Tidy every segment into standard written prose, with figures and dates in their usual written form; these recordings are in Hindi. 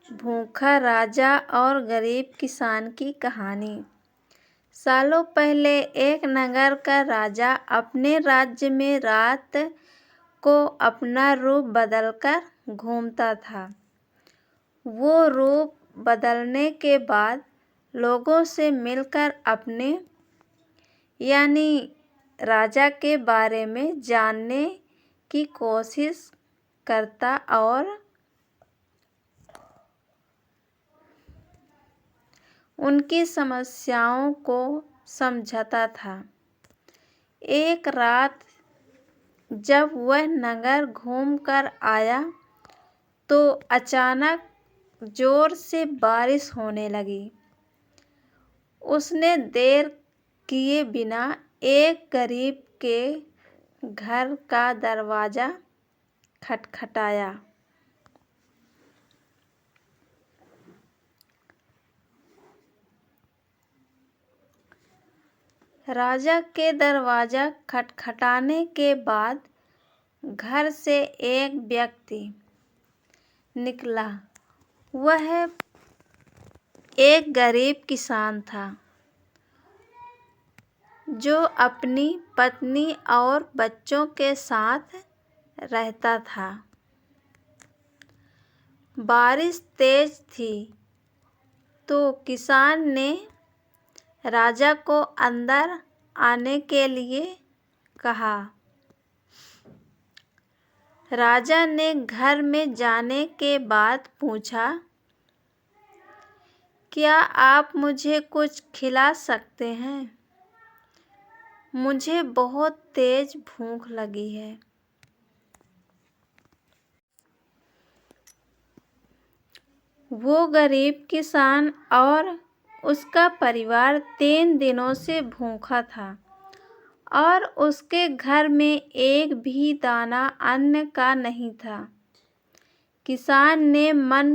भूखा राजा और गरीब किसान की कहानी। सालों पहले एक नगर का राजा अपने राज्य में रात को अपना रूप बदलकर घूमता था। वो रूप बदलने के बाद लोगों से मिलकर अपने यानी राजा के बारे में जानने की कोशिश करता और उनकी समस्याओं को समझता था। एक रात जब वह नगर घूमकर आया तो अचानक जोर से बारिश होने लगी। उसने देर किए बिना एक गरीब के घर का दरवाजा खटखटाया। राजा के दरवाजा खटखटाने के बाद घर से एक व्यक्ति निकला। वह एक गरीब किसान था जो अपनी पत्नी और बच्चों के साथ रहता था। बारिश तेज थी तो किसान ने राजा को अंदर आने के लिए कहा। राजा ने घर में जाने के बाद पूछा, क्या आप मुझे कुछ खिला सकते हैं? मुझे बहुत तेज भूख लगी है। वो गरीब किसान और उसका परिवार 3 दिनों से भूखा था और उसके घर में एक भी दाना अन्न का नहीं था। किसान ने मन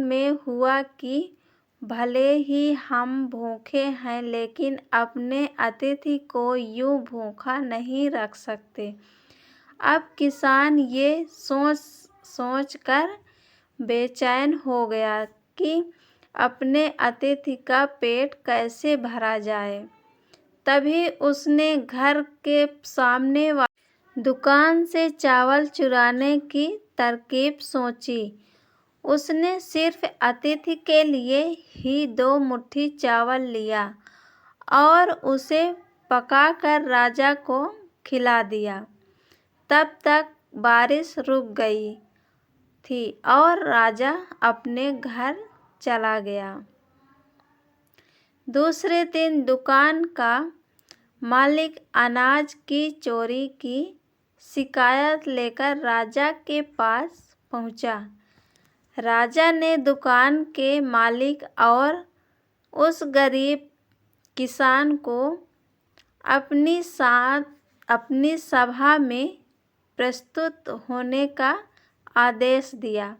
में हुआ कि भले ही हम भूखे हैं लेकिन अपने अतिथि को यूं भूखा नहीं रख सकते। अब किसान ये सोच कर बेचैन हो गया कि अपने अतिथि का पेट कैसे भरा जाए। तभी उसने घर के सामने वाली दुकान से चावल चुराने की तरकीब सोची। उसने सिर्फ अतिथि के लिए ही 2 मुट्ठी चावल लिया और उसे पकाकर राजा को खिला दिया। तब तक बारिश रुक गई थी और राजा अपने घर चला गया। दूसरे दिन दुकान का मालिक अनाज की चोरी की शिकायत लेकर राजा के पास पहुंचा। राजा ने दुकान के मालिक और उस गरीब किसान को अपनी सभा में प्रस्तुत होने का आदेश दिया।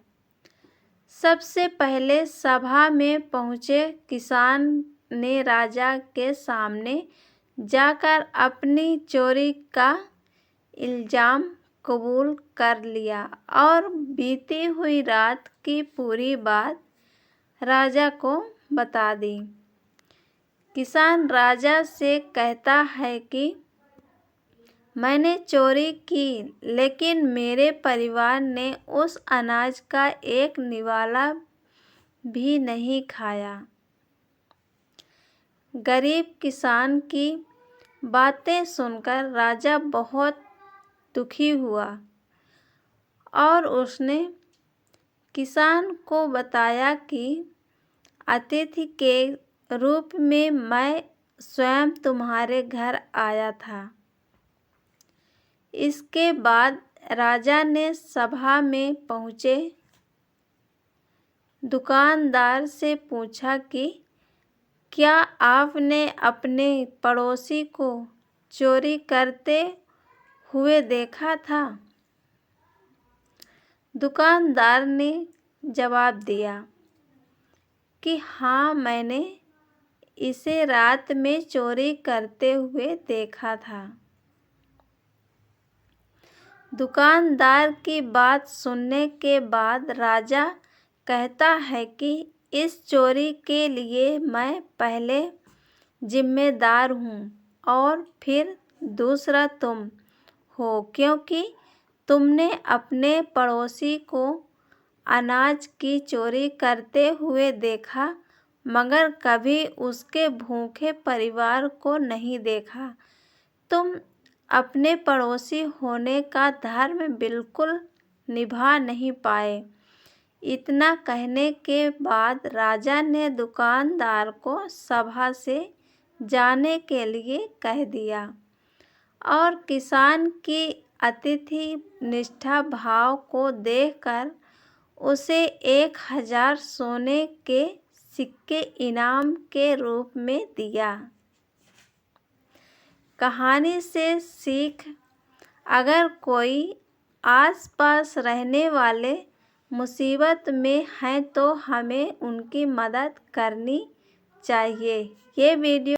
सबसे पहले सभा में पहुंचे किसान ने राजा के सामने जाकर अपनी चोरी का इल्जाम कबूल कर लिया और बीती हुई रात की पूरी बात राजा को बता दी। किसान राजा से कहता है कि मैंने चोरी की लेकिन मेरे परिवार ने उस अनाज का एक निवाला भी नहीं खाया। गरीब किसान की बातें सुनकर राजा बहुत दुखी हुआ और उसने किसान को बताया कि अतिथि के रूप में मैं स्वयं तुम्हारे घर आया था। इसके बाद राजा ने सभा में पहुंचे दुकानदार से पूछा कि क्या आपने अपने पड़ोसी को चोरी करते हुए देखा था? दुकानदार ने जवाब दिया कि हाँ, मैंने इसे रात में चोरी करते हुए देखा था। दुकानदार की बात सुनने के बाद राजा कहता है कि इस चोरी के लिए मैं पहले जिम्मेदार हूँ और फिर दूसरा तुम हो, क्योंकि तुमने अपने पड़ोसी को अनाज की चोरी करते हुए देखा, मगर कभी उसके भूखे परिवार को नहीं देखा। तुम अपने पड़ोसी होने का धर्म बिल्कुल निभा नहीं पाए। इतना कहने के बाद राजा ने दुकानदार को सभा से जाने के लिए कह दिया और किसान की अतिथि निष्ठा भाव को देखकर उसे 1000 सोने के सिक्के इनाम के रूप में दिया। कहानी से सीख: अगर कोई आसपास रहने वाले मुसीबत में हैं तो हमें उनकी मदद करनी चाहिए। ये वीडियो